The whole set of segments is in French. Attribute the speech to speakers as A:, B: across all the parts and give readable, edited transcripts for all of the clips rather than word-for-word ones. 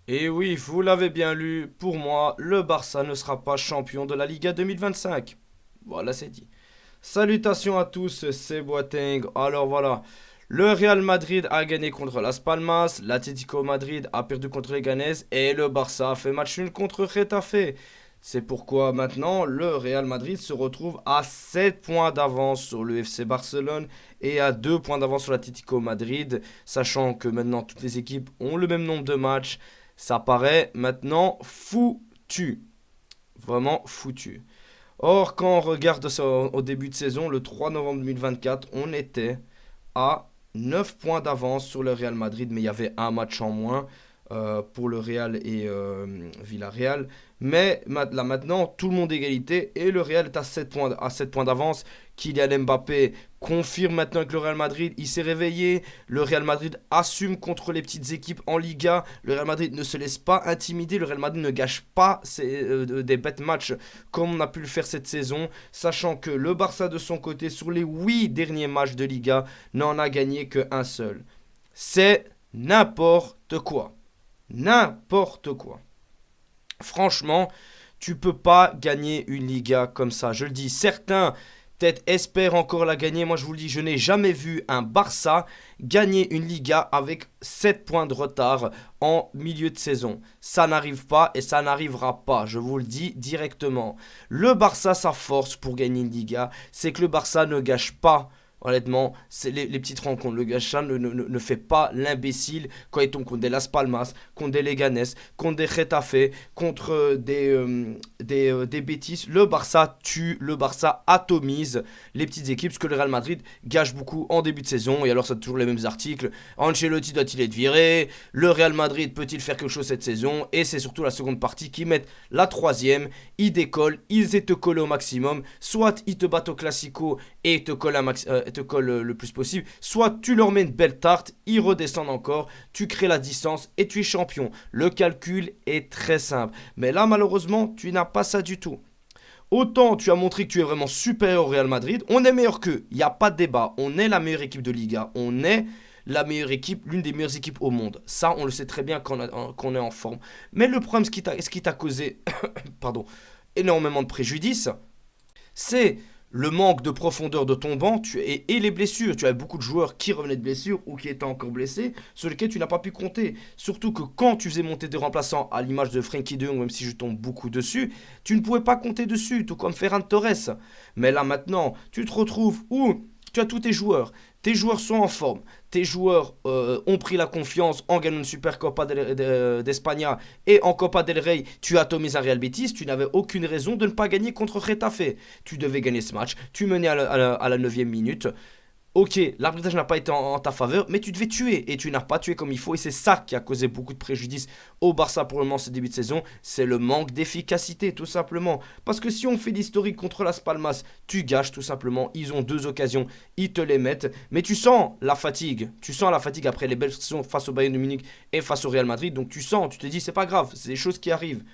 A: Et oui, vous l'avez bien lu, pour moi, le Barça ne sera pas champion de la Liga 2025. Voilà, c'est dit. Salutations à tous, c'est Boateng. Alors voilà, le Real Madrid a gagné contre Las Palmas, l'Atlético Madrid a perdu contre Leganés et le Barça a fait match nul contre Getafe. C'est pourquoi maintenant le Real Madrid se retrouve à 7 points d'avance sur le FC Barcelone et à 2 points d'avance sur l'Atlético Madrid, sachant que maintenant toutes les équipes ont le même nombre de matchs. Ça paraît maintenant foutu. Vraiment foutu. Or, quand on regarde ça au début de saison, le 3 novembre 2024, on était à 9 points d'avance sur le Real Madrid, mais il y avait un match en moins pour le Real et Villarreal. Mais là maintenant, tout le monde est égalité et le Real est à 7 points d'avance. Kylian Mbappé confirme maintenant que le Real Madrid, il s'est réveillé. Le Real Madrid assume contre les petites équipes en Liga. Le Real Madrid ne se laisse pas intimider. Le Real Madrid ne gâche pas des bêtes matchs comme on a pu le faire cette saison. Sachant que le Barça de son côté, sur les 8 derniers matchs de Liga, n'en a gagné qu'un seul. C'est n'importe quoi. N'importe quoi. Franchement, tu peux pas gagner une Liga comme ça. Je le dis, certains peut-être espèrent encore la gagner. Moi, je vous le dis, je n'ai jamais vu un Barça gagner une Liga avec 7 points de retard en milieu de saison. Ça n'arrive pas et ça n'arrivera pas. Je vous le dis directement. Le Barça, sa force pour gagner une Liga, c'est que le Barça ne gâche pas. Honnêtement, c'est les petites rencontres. Le Gacha ne fait pas l'imbécile quand il tombe contre des Las Palmas, contre des Leganés, contre des Getafe, contre des Betis. Le Barça tue, le Barça atomise les petites équipes, parce que le Real Madrid gâche beaucoup en début de saison. Et alors, c'est toujours les mêmes articles. Ancelotti doit-il être viré? Le Real Madrid peut-il faire quelque chose cette saison? Et c'est surtout la seconde partie qui met la troisième. Ils décollent, ils te collent au maximum. Soit ils te battent au Classico et te collent le plus possible, soit tu leur mets une belle tarte, ils redescendent encore, tu crées la distance et tu es champion. Le calcul est très simple. Mais là, malheureusement, tu n'as pas ça du tout. Autant tu as montré que tu es vraiment supérieur au Real Madrid, on est meilleur qu'eux, il n'y a pas de débat. On est la meilleure équipe de Liga, on est la meilleure équipe, l'une des meilleures équipes au monde. Ça, on le sait très bien qu'on est en forme. Mais le problème, ce qui t'a causé pardon, énormément de préjudice, c'est le manque de profondeur de ton banc et les blessures. Tu avais beaucoup de joueurs qui revenaient de blessures ou qui étaient encore blessés, sur lesquels tu n'as pas pu compter. Surtout que quand tu faisais monter des remplaçants, à l'image de Frenkie de Jong, même si je tombe beaucoup dessus, tu ne pouvais pas compter dessus, tout comme Ferran Torres. Mais là maintenant, tu te retrouves où tu as tous tes joueurs. Tes joueurs sont en forme. Tes joueurs ont pris la confiance en gagnant une Super Copa d'Espagne et en Copa del Rey, tu atomises un Real Betis. Tu n'avais aucune raison de ne pas gagner contre Getafe. Tu devais gagner ce match. Tu menais à la 9e minute. Ok, l'arbitrage n'a pas été en ta faveur, mais tu devais tuer et tu n'as pas tué comme il faut. Et c'est ça qui a causé beaucoup de préjudice au Barça pour le moment ce début de saison. C'est le manque d'efficacité, tout simplement. Parce que si on fait l'historique contre Las Palmas, tu gâches tout simplement. Ils ont deux occasions, ils te les mettent. Mais tu sens la fatigue. Tu sens la fatigue après les belles saisons face au Bayern de Munich et face au Real Madrid. Donc tu sens, tu te dis, c'est pas grave, c'est des choses qui arrivent.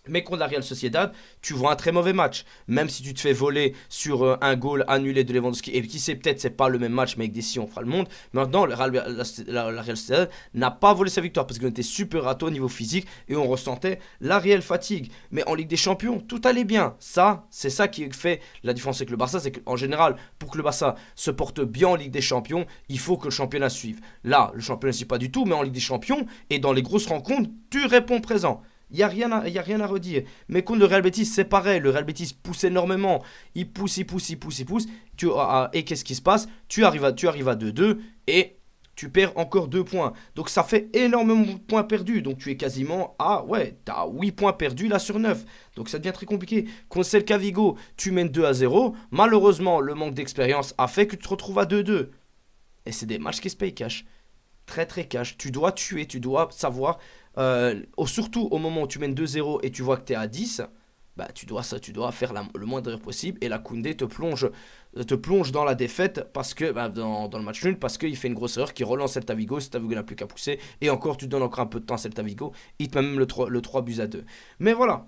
A: Mais contre la Real Sociedad, tu vois un très mauvais match. Même si tu te fais voler sur un goal annulé de Lewandowski, et qui sait, peut-être c'est pas le même match, mais avec des si on fera le monde. Maintenant, la Real Sociedad n'a pas volé sa victoire parce qu'on était super à au niveau physique et on ressentait la réelle fatigue. Mais en Ligue des Champions, tout allait bien. Ça, c'est ça qui fait la différence avec le Barça. C'est qu'en général, pour que le Barça se porte bien en Ligue des Champions, il faut que le championnat suive. Là, le championnat ne suit pas du tout, mais en Ligue des Champions et dans les grosses rencontres, tu réponds présent. Y a rien à redire. Mais contre le Real Betis, c'est pareil. Le Real Betis pousse énormément. Il pousse, il pousse, il pousse, il pousse. Et qu'est-ce qui se passe? Tu arrives à 2-2 et tu perds encore 2 points. Donc ça fait énormément de points perdus. Donc tu es quasiment à, ouais, t'as 8 points perdus là sur 9. Donc ça devient très compliqué. Contre Celta Vigo, tu mènes 2-0. Malheureusement, le manque d'expérience a fait que tu te retrouves à 2-2. Et c'est des matchs qui se payent cash. Très très cash. Tu dois tuer, tu dois savoir. Surtout au moment où tu mènes 2-0 et tu vois que tu es à 10, bah, tu dois faire le moindre erreur possible. Et la Koundé te plonge dans la défaite parce que, bah, dans le match nul parce qu'il fait une grosse erreur qui relance Celta Vigo. Celta Vigo n'a plus qu'à pousser. Et encore, tu donnes encore un peu de temps à Celta Vigo. Il te met même le 3 buts à 2. Mais voilà,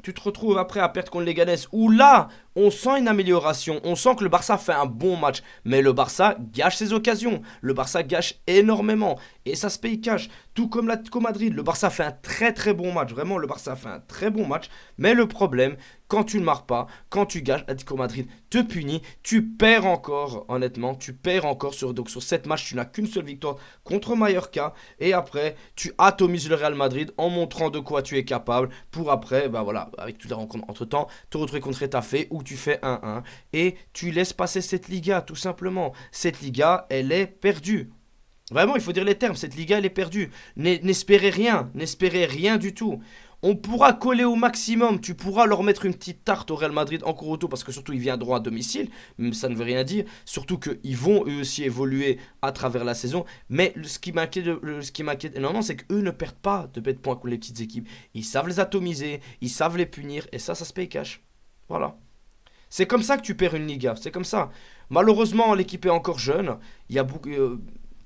A: tu te retrouves après à perdre contre Leganés où là On sent une amélioration, on sent que le Barça fait un bon match, mais le Barça gâche ses occasions, le Barça gâche énormément, et ça se paye cash, tout comme l'Atlético Madrid, le Barça fait un très très bon match, vraiment le Barça fait un très bon match, mais le problème, quand tu ne marques pas, quand tu gâches, l'Atlético Madrid te punit, tu perds encore, honnêtement, tu perds encore, donc sur 7 matchs, tu n'as qu'une seule victoire contre Mallorca, et après, tu atomises le Real Madrid en montrant de quoi tu es capable, pour après, bah voilà, avec toutes les rencontres entre temps, te retrouver contre Retafe, où tu fais 1-1 et tu laisses passer cette Liga tout simplement. Cette Liga, elle est perdue. Vraiment, il faut dire les termes, cette Liga, elle est perdue. N'espérez rien du tout. On pourra coller au maximum, tu pourras leur mettre une petite tarte au Real Madrid encore auto parce que surtout ils viendront à domicile, même ça ne veut rien dire, surtout qu'ils vont eux aussi évoluer à travers la saison, mais ce qui m'inquiète énormément c'est qu'eux ne perdent pas de points contre les petites équipes, ils savent les atomiser, ils savent les punir et ça se paye cash. Voilà. C'est comme ça que tu perds une Liga, c'est comme ça. Malheureusement, l'équipe est encore jeune. Il y a beaucoup,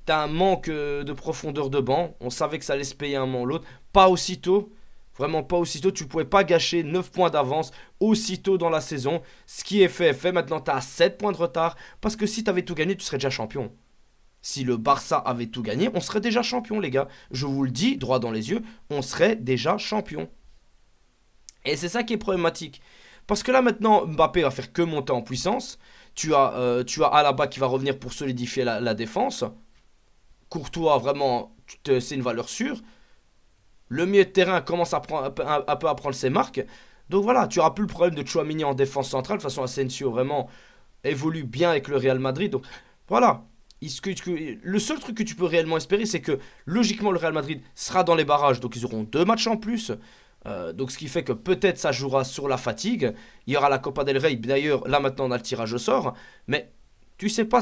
A: t'as un manque de profondeur de banc. On savait que ça allait se payer un moment ou l'autre. Pas aussitôt, vraiment pas aussitôt. Tu pouvais pas gâcher 9 points d'avance aussitôt dans la saison. Ce qui est fait est fait. Maintenant, tu as 7 points de retard. Parce que si tu avais tout gagné, tu serais déjà champion. Si le Barça avait tout gagné, on serait déjà champion, les gars. Je vous le dis, droit dans les yeux, on serait déjà champion. Et c'est ça qui est problématique. Parce que là maintenant, Mbappé va faire que monter en puissance. Tu as Alaba qui va revenir pour solidifier la défense. Courtois, vraiment, c'est une valeur sûre. Le milieu de terrain commence un peu à prendre ses marques. Donc voilà, tu n'auras plus le problème de Tchouaméni en défense centrale. De toute façon, Asensio vraiment évolue bien avec le Real Madrid. Donc voilà. Le seul truc que tu peux réellement espérer, c'est que logiquement le Real Madrid sera dans les barrages. Donc ils auront 2 matchs en plus. Donc ce qui fait que peut-être ça jouera sur la fatigue. Il y aura la Copa del Rey. D'ailleurs, là maintenant on a le tirage au sort. Mais tu sais pas,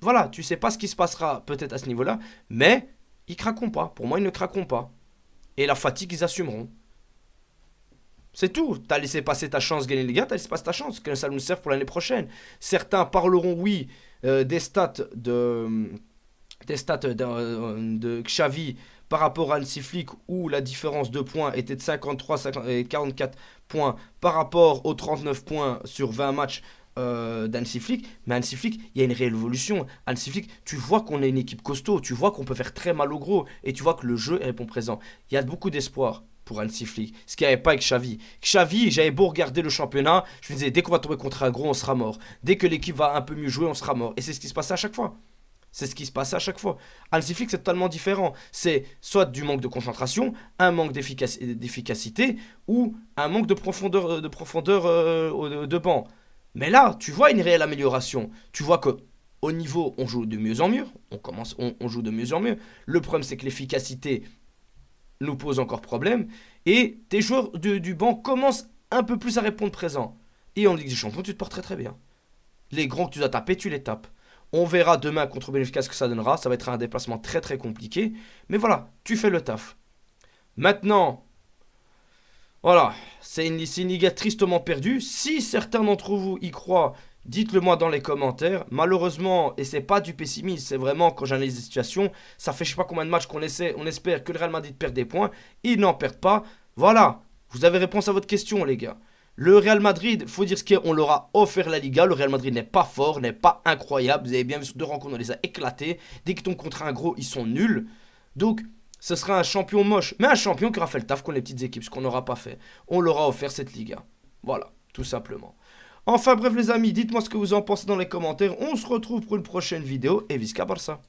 A: voilà, tu sais pas ce qui se passera peut-être à ce niveau-là. Mais ils craqueront pas. Pour moi, ils ne craqueront pas. Et la fatigue, ils assumeront. C'est tout. T'as laissé passer ta chance de gagner les gars. T'as laissé passer ta chance. Que ça nous serve pour l'année prochaine. Certains parleront, oui, des stats de Xavi par rapport à Hansi Flick où la différence de points était de 53 et 44 points par rapport aux 39 points sur 20 matchs d'Hansi Flick. Mais Hansi Flick, il y a une réelle évolution. Hansi Flick, tu vois qu'on est une équipe costaud, tu vois qu'on peut faire très mal au gros et tu vois que le jeu répond présent. Il y a beaucoup d'espoir pour Hansi Flick, ce qu'il n'y avait pas avec Xavi. Xavi, j'avais beau regarder le championnat, je me disais dès qu'on va tomber contre un gros, on sera mort. Dès que l'équipe va un peu mieux jouer, on sera mort. Et c'est ce qui se passait à chaque fois. C'est ce qui se passait à chaque fois. Hansi Flick, c'est totalement différent. C'est soit du manque de concentration, un manque d'efficacité ou un manque de banc. Mais là, tu vois une réelle amélioration. Tu vois que au niveau, on joue de mieux en mieux. On joue de mieux en mieux. Le problème, c'est que l'efficacité nous pose encore problème. Et tes joueurs du banc commencent un peu plus à répondre présent. Et en Ligue des Champions, tu te portes très très bien. Les grands que tu dois taper, tu les tapes. On verra demain contre Benfica ce que ça donnera. Ça va être un déplacement très très compliqué. Mais voilà, tu fais le taf. Maintenant, voilà, c'est une Liga tristement perdue. Si certains d'entre vous y croient, dites-le moi dans les commentaires. Malheureusement, et c'est pas du pessimisme, c'est vraiment quand j'analyse les situations, ça fait je sais pas combien de matchs on espère que le Real Madrid perde des points. Ils n'en perdent pas. Voilà, vous avez réponse à votre question les gars. Le Real Madrid, faut dire ce qu'il y a, on leur a offert la Liga. Le Real Madrid n'est pas fort, n'est pas incroyable. Vous avez bien vu sur 2 rencontres, on les a éclatés. Dès qu'ils tombent contre un gros, ils sont nuls. Donc, ce sera un champion moche, mais un champion qui aura fait le taf contre les petites équipes, ce qu'on n'aura pas fait. On leur a offert cette Liga. Voilà, tout simplement. Enfin bref les amis, dites-moi ce que vous en pensez dans les commentaires. On se retrouve pour une prochaine vidéo et visca Barça.